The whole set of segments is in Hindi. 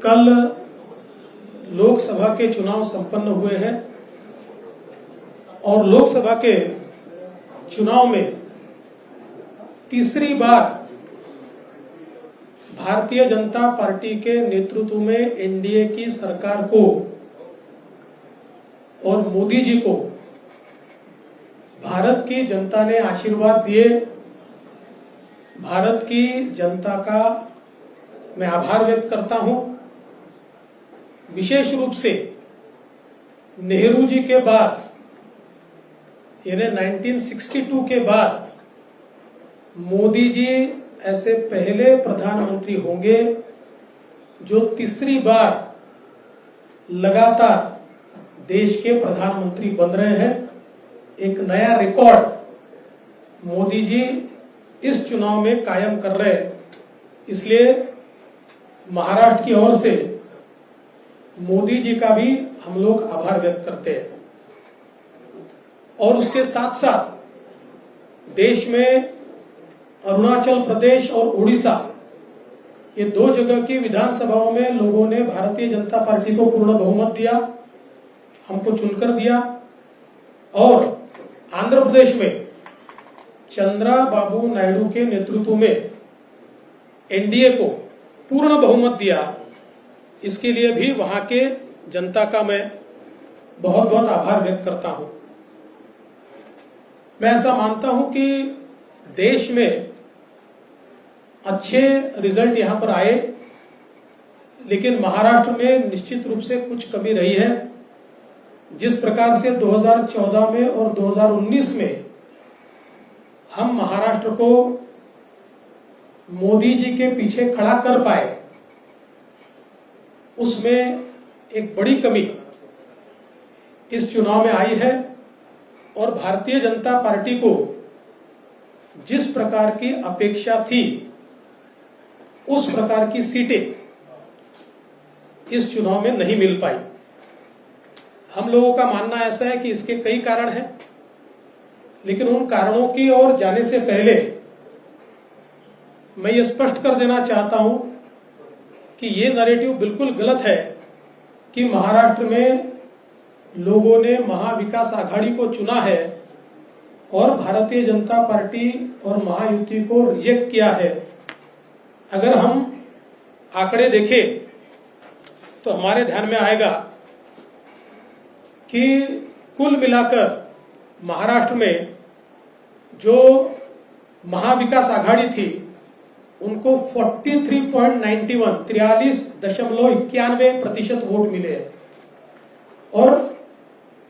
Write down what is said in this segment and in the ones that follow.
कल लोकसभा के चुनाव संपन्न हुए हैं और लोकसभा के चुनाव में तीसरी बार भारतीय जनता पार्टी के नेतृत्व में एनडीए की सरकार को और मोदी जी को भारत की जनता ने आशीर्वाद दिए। भारत की जनता का मैं आभार व्यक्त करता हूं। विशेष रूप से नेहरू जी के बाद यानी 1962 के बाद मोदी जी ऐसे पहले प्रधानमंत्री होंगे जो तीसरी बार लगातार देश के प्रधानमंत्री बन रहे हैं। एक नया रिकॉर्ड मोदी जी इस चुनाव में कायम कर रहे हैं। इसलिए महाराष्ट्र की ओर से मोदी जी का भी हम लोग आभार व्यक्त करते हैं। और उसके साथ साथ देश में अरुणाचल प्रदेश और उड़ीसा ये दो जगह की विधानसभाओं में लोगों ने भारतीय जनता पार्टी को पूर्ण बहुमत दिया, हमको चुनकर दिया। और आंध्र प्रदेश में चंद्रबाबू नायडू के नेतृत्व में एनडीए को पूर्ण बहुमत दिया। इसके लिए भी वहां के जनता का मैं बहुत बहुत आभार व्यक्त करता हूं। मैं ऐसा मानता हूं कि देश में अच्छे रिजल्ट यहां पर आए, लेकिन महाराष्ट्र में निश्चित रूप से कुछ कमी रही है। जिस प्रकार से 2014 में और 2019 में हम महाराष्ट्र को मोदी जी के पीछे खड़ा कर पाए, उसमें एक बड़ी कमी इस चुनाव में आई है। और भारतीय जनता पार्टी को जिस प्रकार की अपेक्षा थी उस प्रकार की सीटें इस चुनाव में नहीं मिल पाई। हम लोगों का मानना ऐसा है कि इसके कई कारण हैं, लेकिन उन कारणों की ओर जाने से पहले मैं ये स्पष्ट कर देना चाहता हूं कि ये नैरेटिव बिल्कुल गलत है कि महाराष्ट्र में लोगों ने महाविकास आघाड़ी को चुना है और भारतीय जनता पार्टी और महायुति को रिजेक्ट किया है। अगर हम आंकड़े देखें तो हमारे ध्यान में आएगा कि कुल मिलाकर महाराष्ट्र में जो महाविकास आघाड़ी थी उनको 43.91 वोट मिले हैं और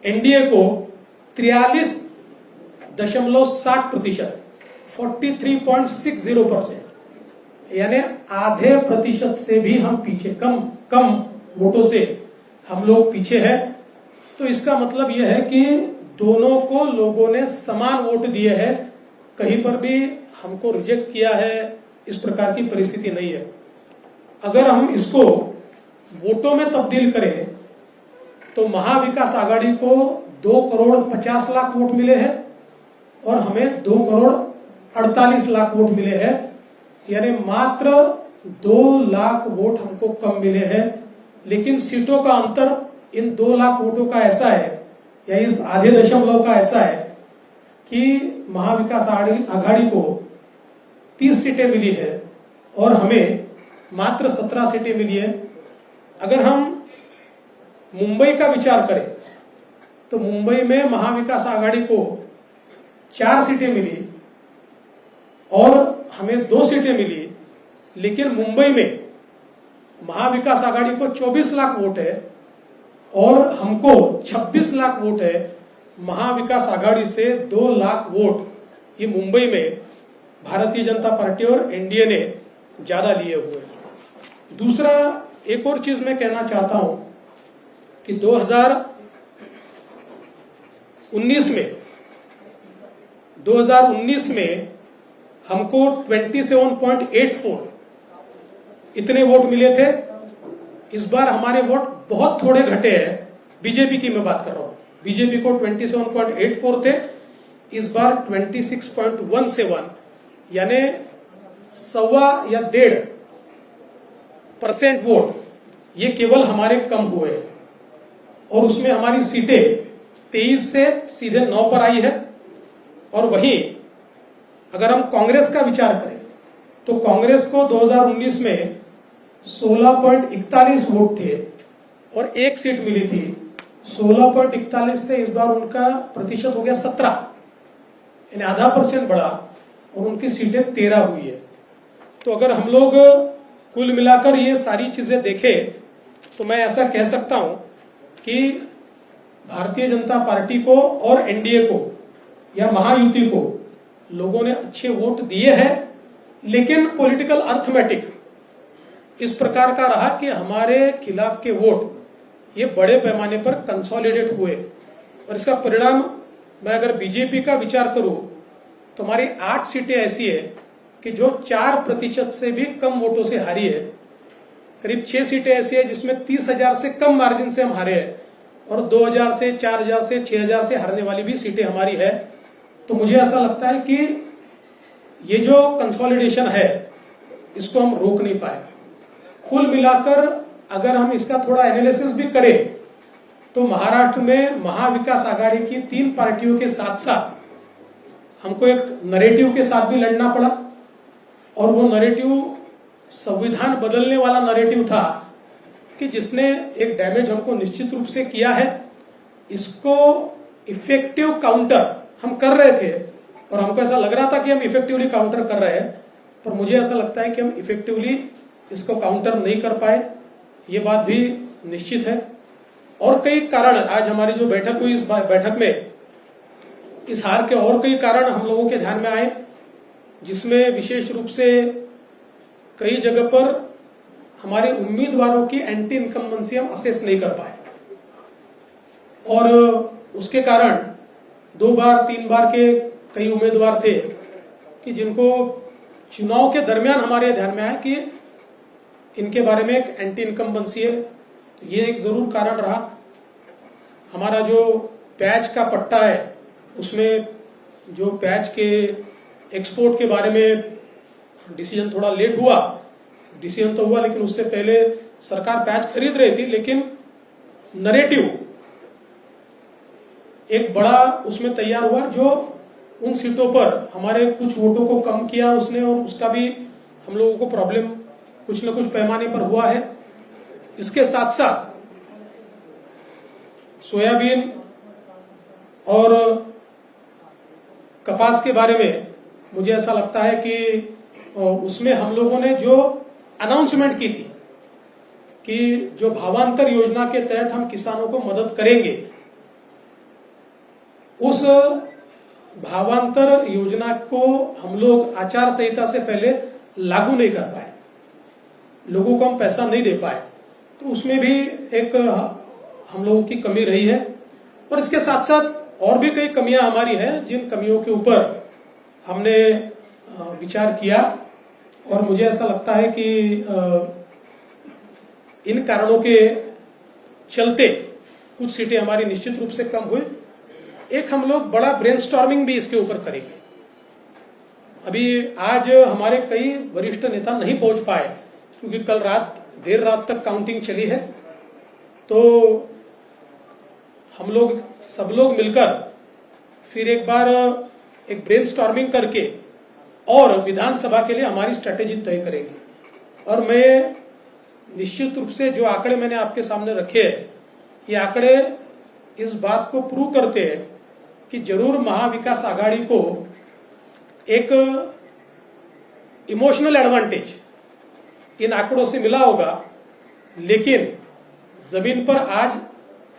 एनडीए को 43.60% 43.60%, यानी आधे प्रतिशत से भी हम पीछे, कम वोटों से हम लोग पीछे हैं। तो इसका मतलब यह है कि दोनों को लोगों ने समान वोट दिए हैं, कहीं पर भी हमको रिजेक्ट किया है, इस प्रकार की परिस्थिति नहीं है। अगर हम इसको वोटों में तब्दील करें तो महाविकास आघाड़ी को 2,50,00,000 वोट मिले हैं और हमें 2,48,00,000 वोट मिले हैं, यानी मात्र 2 लाख वोट हमको कम मिले हैं। लेकिन सीटों का अंतर इन 2 लाख वोटों का ऐसा है, या इस आधे दशमलव का ऐसा है कि महाविकास आघाड़ी को 30 सीटें मिली है और हमें मात्र 17 सीटें मिली है। अगर हम मुंबई का विचार करें तो मुंबई में महाविकास आघाड़ी को 4 सीटें मिली और हमें 2 सीटें मिली, लेकिन मुंबई में महाविकास आघाड़ी को 24 लाख वोट है और हमको 26 लाख वोट है। महाविकास आघाड़ी से 2 लाख वोट ये मुंबई में भारतीय जनता पार्टी और एनडीए ने ज्यादा लिए हुए हैं। दूसरा, एक और चीज मैं कहना चाहता हूं कि 2019 में हमको 27.84 इतने वोट मिले थे। इस बार हमारे वोट बहुत थोड़े घटे हैं। बीजेपी की मैं बात कर रहा हूं, बीजेपी को 27.84 थे, इस बार 26.17, यानी 1.25 या 1.5% वोट ये केवल हमारे कम हुए हैं और उसमें हमारी सीटें 23 से सीधे 9 पर आई है। और वहीं अगर हम कांग्रेस का विचार करें तो कांग्रेस को 2019 में 16.41 वोट थे और एक सीट मिली थी। 16.41 से इस बार उनका प्रतिशत हो गया 17, यानी आधा % बढ़ा और उनकी सीटें 13 हुई है। तो अगर हम लोग कुल मिलाकर ये सारी चीजें देखें तो मैं ऐसा कह सकता हूं कि भारतीय जनता पार्टी को और एनडीए को या महायुति को लोगों ने अच्छे वोट दिए हैं, लेकिन पॉलिटिकल अर्थमेटिक इस प्रकार का रहा कि हमारे खिलाफ के वोट ये बड़े पैमाने पर कंसोलिडेट हुए। और इसका परिणाम मैं अगर बीजेपी का विचार करूं तो हमारी 8 सीटें ऐसी है कि जो 4% से भी कम वोटों से हारी है। करीब 6 सीटें ऐसी है जिसमें 30,000 से कम मार्जिन से हम हारे हैं और 2,000 से 4,000 से 6,000 से हारने वाली भी सीटें हमारी है। तो मुझे ऐसा लगता है कि ये जो कंसोलिडेशन है इसको हम रोक नहीं पाए। कुल मिलाकर अगर हम इसका थोड़ा एनालिसिस भी करें तो महाराष्ट्र में महाविकास आघाड़ी की 3 पार्टियों के साथ साथ हमको एक नरेटिव के साथ भी लड़ना पड़ा और वो नरेटिव संविधान बदलने वाला नरेटिव था कि जिसने एक डैमेज हमको निश्चित रूप से किया है। इसको इफेक्टिव काउंटर हम कर रहे थे और हमको ऐसा लग रहा था कि हम इफेक्टिवली काउंटर कर रहे हैं, पर मुझे ऐसा लगता है कि हम इफेक्टिवली इसको काउंटर नहीं कर पाए, ये बात भी निश्चित है। और कई कारण आज हमारी जो बैठक हुई इस बैठक में इस हार के और कई कारण हम लोगों के ध्यान में आए, जिसमें विशेष रूप से कई जगह पर हमारे उम्मीदवारों की एंटी इनकम्बेंसी हम असेस नहीं कर पाए और उसके कारण 2 बार 3 बार के कई उम्मीदवार थे कि जिनको चुनाव के दरमियान हमारे ध्यान में आया कि इनके बारे में एक एंटी इनकम्बेंसी है। तो ये एक जरूर कारण रहा। हमारा जो पैच का पट्टा है उसमें जो पैच के एक्सपोर्ट के बारे में डिसीजन थोड़ा लेट हुआ, डिसीजन तो हुआ लेकिन उससे पहले सरकार पैच खरीद रही थी, लेकिन नरेटिव एक बड़ा उसमें तैयार हुआ जो उन सीटों पर हमारे कुछ वोटों को कम किया उसने और उसका भी हम लोगों को प्रॉब्लम कुछ न कुछ पैमाने पर हुआ है। इसके साथ साथ सोयाबीन और कपास के बारे में मुझे ऐसा लगता है कि उसमें हम लोगों ने जो अनाउंसमेंट की थी कि जो भावांतर योजना के तहत हम किसानों को मदद करेंगे, उस भावांतर योजना को हम लोग आचार संहिता से पहले लागू नहीं कर पाए, लोगों को हम पैसा नहीं दे पाए। तो उसमें भी एक हम लोगों की कमी रही है। और इसके साथ साथ और भी कई कमियां हमारी हैं, जिन कमियों के ऊपर हमने विचार किया और मुझे ऐसा लगता है कि इन कारणों के चलते कुछ सीटें हमारी निश्चित रूप से कम हुई। एक हम लोग बड़ा ब्रेनस्टॉर्मिंग भी इसके ऊपर करेंगे। अभी आज हमारे कई वरिष्ठ नेता नहीं पहुंच पाए क्योंकि कल देर रात तक काउंटिंग चली है। तो हम लोग सब लोग मिलकर फिर एक बार एक ब्रेनस्टॉर्मिंग करके और विधानसभा के लिए हमारी स्ट्रेटेजी तय करेंगे। और मैं निश्चित रूप से जो आंकड़े मैंने आपके सामने रखे हैं, ये आंकड़े इस बात को प्रूव करते हैं कि जरूर महाविकास आघाड़ी को एक इमोशनल एडवांटेज इन आंकड़ों से मिला होगा, लेकिन जमीन पर आज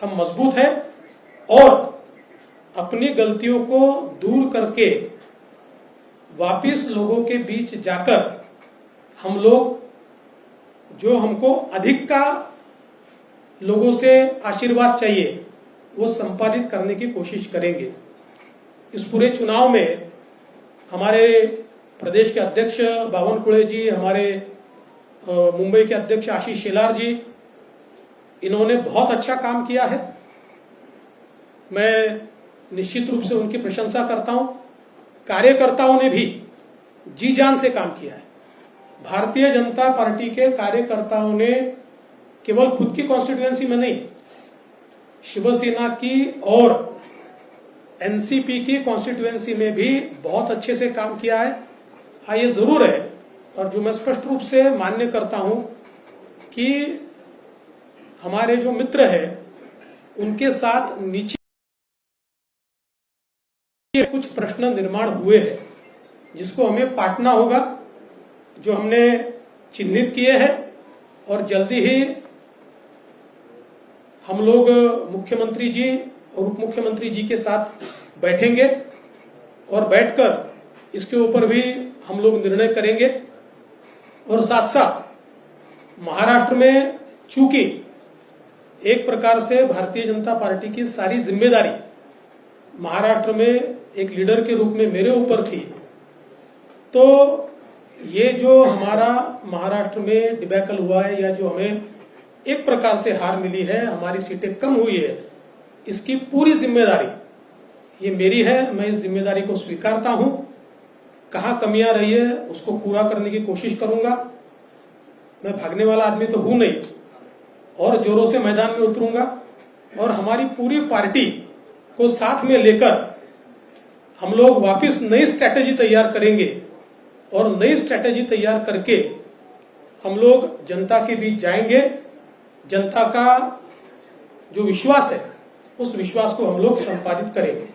हम मजबूत हैं और अपनी गलतियों को दूर करके वापिस लोगों के बीच जाकर हम लोग जो हमको अधिक का लोगों से आशीर्वाद चाहिए वो संपादित करने की कोशिश करेंगे। इस पूरे चुनाव में हमारे प्रदेश के अध्यक्ष बावनकुळे जी, हमारे मुंबई के अध्यक्ष आशीष शेलार जी, इन्होंने बहुत अच्छा काम किया है। मैं निश्चित रूप से उनकी प्रशंसा करता हूं। कार्यकर्ताओं ने भी जी जान से काम किया है। भारतीय जनता पार्टी के कार्यकर्ताओं ने केवल खुद की कॉन्स्टिट्यूएंसी में नहीं, शिवसेना की और एनसीपी की कॉन्स्टिट्यूएंसी में भी बहुत अच्छे से काम किया है। हाँ, ये जरूर है, और जो मैं स्पष्ट रूप से मान्य करता हूं कि हमारे जो मित्र हैं उनके साथ नीचे कुछ प्रश्न निर्माण हुए हैं जिसको हमें पाटना होगा, जो हमने चिन्हित किए हैं, और जल्दी ही हम लोग मुख्यमंत्री जी और उप मुख्यमंत्री जी के साथ बैठेंगे और बैठकर इसके ऊपर भी हम लोग निर्णय करेंगे। और साथ साथ महाराष्ट्र में चूंकि एक प्रकार से भारतीय जनता पार्टी की सारी जिम्मेदारी महाराष्ट्र में एक लीडर के रूप में मेरे ऊपर थी, तो ये जो हमारा महाराष्ट्र में डिबैकल हुआ है या जो हमें एक प्रकार से हार मिली है, हमारी सीटें कम हुई है, इसकी पूरी जिम्मेदारी ये मेरी है। मैं इस जिम्मेदारी को स्वीकारता हूं। कहां कमियां रही है उसको पूरा करने की कोशिश करूंगा। मैं भागने वाला आदमी तो हूं नहीं, और जोरों से मैदान में उतरूंगा और हमारी पूरी पार्टी को साथ में लेकर हम लोग वापस नई स्ट्रैटेजी तैयार करेंगे, और नई स्ट्रैटेजी तैयार करके हम लोग जनता के बीच जाएंगे। जनता का जो विश्वास है उस विश्वास को हम लोग संपादित करेंगे।